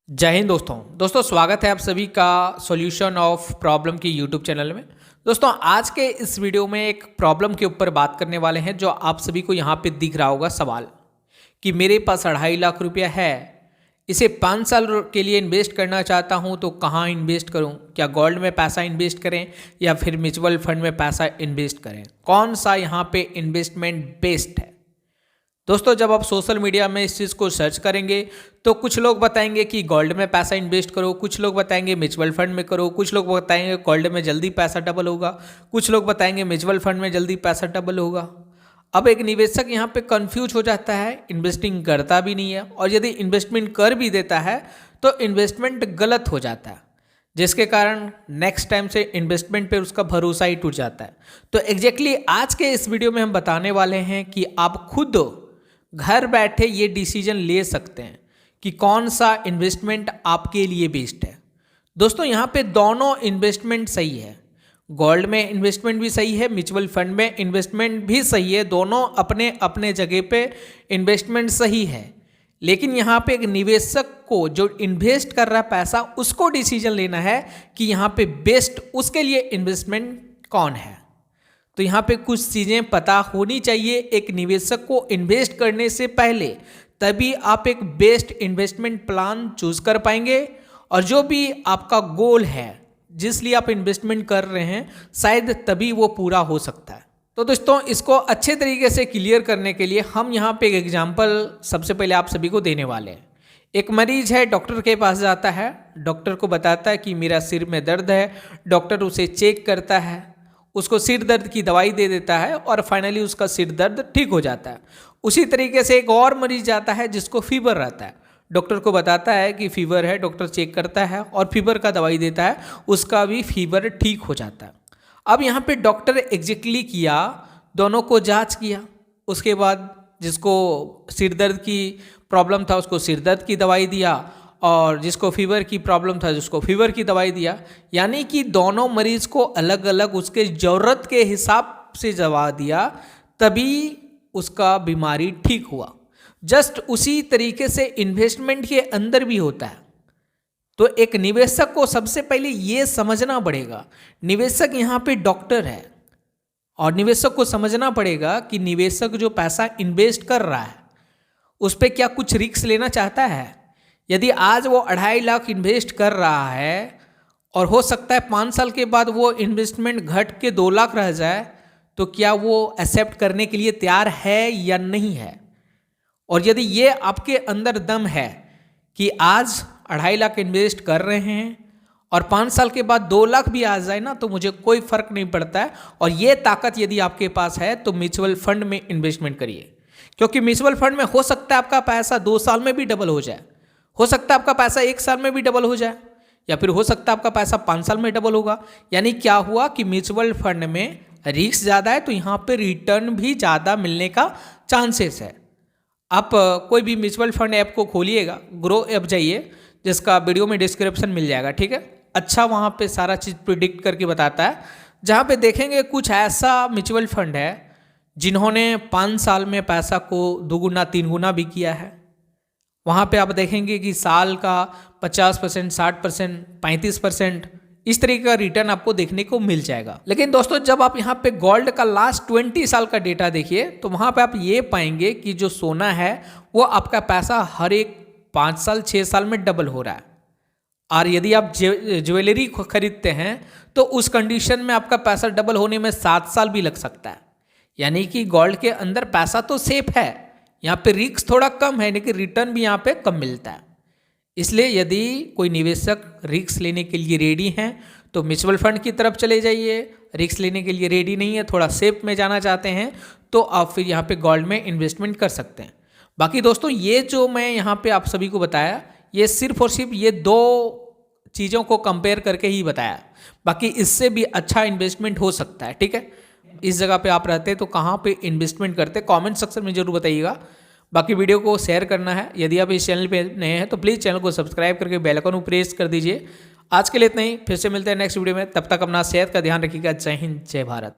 जय हिंद दोस्तों स्वागत है आप सभी का सॉल्यूशन ऑफ प्रॉब्लम की यूट्यूब चैनल में। दोस्तों आज के इस वीडियो में एक प्रॉब्लम के ऊपर बात करने वाले हैं जो आप सभी को यहाँ पे दिख रहा होगा सवाल कि मेरे पास 2.5 लाख रुपया है, इसे 5 साल के लिए इन्वेस्ट करना चाहता हूँ तो कहाँ इन्वेस्ट करूँ, क्या गोल्ड में पैसा इन्वेस्ट करें या फिर म्यूचुअल फंड में पैसा इन्वेस्ट करें, कौन सा यहाँ पे इन्वेस्टमेंट बेस्ट है। दोस्तों जब आप सोशल मीडिया में इस चीज़ को सर्च करेंगे तो कुछ लोग बताएंगे कि गोल्ड में पैसा इन्वेस्ट करो, कुछ लोग बताएंगे म्यूचुअल फंड में करो, कुछ लोग बताएंगे गोल्ड में जल्दी पैसा डबल होगा, कुछ लोग बताएंगे म्यूचुअल फंड में जल्दी पैसा डबल होगा। अब एक निवेशक यहाँ पे कंफ्यूज हो जाता है, इन्वेस्टिंग करता भी नहीं है और यदि इन्वेस्टमेंट कर भी देता है तो इन्वेस्टमेंट गलत हो जाता है, जिसके कारण नेक्स्ट टाइम से इन्वेस्टमेंट पे उसका भरोसा ही टूट जाता है। तो एग्जैक्टली आज के इस वीडियो में हम बताने वाले हैं कि आप खुद घर बैठे ये डिसीजन ले सकते हैं कि कौन सा इन्वेस्टमेंट आपके लिए बेस्ट है। दोस्तों यहाँ पे दोनों इन्वेस्टमेंट सही है, गोल्ड में इन्वेस्टमेंट भी सही है, म्यूचुअल फंड में इन्वेस्टमेंट भी सही है, दोनों अपने अपने जगह पे इन्वेस्टमेंट सही है। लेकिन यहाँ पे एक निवेशक को जो इन्वेस्ट कर रहा है पैसा, उसको डिसीजन लेना है कि यहाँ पे बेस्ट उसके लिए इन्वेस्टमेंट कौन है। तो यहाँ पे कुछ चीज़ें पता होनी चाहिए एक निवेशक को इन्वेस्ट करने से पहले, तभी आप एक बेस्ट इन्वेस्टमेंट प्लान चूज कर पाएंगे और जो भी आपका गोल है जिस लिए आप इन्वेस्टमेंट कर रहे हैं शायद तभी वो पूरा हो सकता है। तो दोस्तों इसको अच्छे तरीके से क्लियर करने के लिए हम यहाँ पे एक एग्जाम्पल सबसे पहले आप सभी को देने वाले हैं। एक मरीज है, डॉक्टर के पास जाता है, डॉक्टर को बताता है कि मेरा सिर में दर्द है, डॉक्टर उसे चेक करता है, उसको सिर दर्द की दवाई दे देता है और फाइनली उसका सिर दर्द ठीक हो जाता है। उसी तरीके से एक और मरीज आता है जिसको फीवर रहता है, डॉक्टर को बताता है कि फीवर है, डॉक्टर चेक करता है और फीवर का दवाई देता है, उसका भी फीवर ठीक हो जाता है। अब यहाँ पे डॉक्टर एग्जैक्टली किया, दोनों को जांच किया, उसके बाद जिसको सिर दर्द की प्रॉब्लम था उसको सिर दर्द की दवाई दिया और जिसको फीवर की प्रॉब्लम था जिसको फीवर की दवाई दिया। यानी कि दोनों मरीज को अलग अलग उसके ज़रूरत के हिसाब से दवा दिया, तभी उसका बीमारी ठीक हुआ। जस्ट उसी तरीके से इन्वेस्टमेंट के अंदर भी होता है। तो एक निवेशक को सबसे पहले ये समझना पड़ेगा, निवेशक यहाँ पे डॉक्टर है और निवेशक को समझना पड़ेगा कि निवेशक जो पैसा इन्वेस्ट कर रहा है उस पर क्या कुछ रिस्क लेना चाहता है। यदि आज वो 2.5 लाख इन्वेस्ट कर रहा है और हो सकता है 5 साल के बाद वो इन्वेस्टमेंट घट के 2 लाख रह जाए, तो क्या वो एक्सेप्ट करने के लिए तैयार है या नहीं है। और यदि ये आपके अंदर दम है कि आज 2.5 लाख इन्वेस्ट कर रहे हैं और 5 साल के बाद 2 लाख भी आ जाए ना तो मुझे कोई फर्क नहीं पड़ता है, और ये ताकत यदि आपके पास है तो म्यूचुअल फंड में इन्वेस्टमेंट करिए, क्योंकि म्यूचुअल फंड में हो सकता है आपका पैसा 2 साल में भी डबल हो जाए, हो सकता है आपका पैसा 1 साल में भी डबल हो जाए, या फिर हो सकता है आपका पैसा 5 साल में डबल होगा। यानी क्या हुआ कि म्यूचुअल फंड में रिस्क ज़्यादा है तो यहाँ पे रिटर्न भी ज़्यादा मिलने का चांसेस है। आप कोई भी म्यूचुअल फंड ऐप को खोलिएगा, ग्रो ऐप जाइए, जिसका वीडियो में डिस्क्रिप्शन मिल जाएगा, ठीक है। अच्छा वहाँ पे सारा चीज़ प्रिडिक्ट करके बताता है, जहाँ पे देखेंगे कुछ ऐसा म्यूचुअल फंड है जिन्होंने 5 साल में पैसा को 2 गुना 3 गुना भी किया है। वहाँ पे आप देखेंगे कि साल का 50%, 60%, 35% इस तरीके का रिटर्न आपको देखने को मिल जाएगा। लेकिन दोस्तों जब आप यहाँ पे गोल्ड का लास्ट 20 साल का डेटा देखिए तो वहाँ पे आप ये पाएंगे कि जो सोना है वो आपका पैसा हर एक 5 साल 6 साल में डबल हो रहा है। और यदि आप ज्वेलरी खरीदते हैं तो उस कंडीशन में आपका पैसा डबल होने में 7 साल भी लग सकता है। यानी कि गोल्ड के अंदर पैसा तो सेफ है, यहाँ पे रिस्क थोड़ा कम है लेकिन रिटर्न भी यहाँ पे कम मिलता है। इसलिए यदि कोई निवेशक रिस्क लेने के लिए रेडी हैं तो म्यूचुअल फंड की तरफ चले जाइए, रिस्क लेने के लिए रेडी नहीं है, थोड़ा सेफ में जाना चाहते हैं तो आप फिर यहाँ पे गोल्ड में इन्वेस्टमेंट कर सकते हैं। बाकी दोस्तों ये जो मैं यहाँ पे आप सभी को बताया ये सिर्फ और सिर्फ ये 2 चीज़ों को कंपेयर करके ही बताया, बाकी इससे भी अच्छा इन्वेस्टमेंट हो सकता है, ठीक है। इस जगह पे आप रहते तो कहाँ पे इन्वेस्टमेंट करते, कमेंट सेक्शन में जरूर बताइएगा। बाकी वीडियो को शेयर करना है, यदि आप इस चैनल पे नए हैं तो प्लीज़ चैनल को सब्सक्राइब करके बेल आइकन को प्रेस कर दीजिए। आज के लिए इतना ही, फिर से मिलते हैं नेक्स्ट वीडियो में, तब तक अपना सेहत का ध्यान रखिएगा। जय हिंद, जय भारत।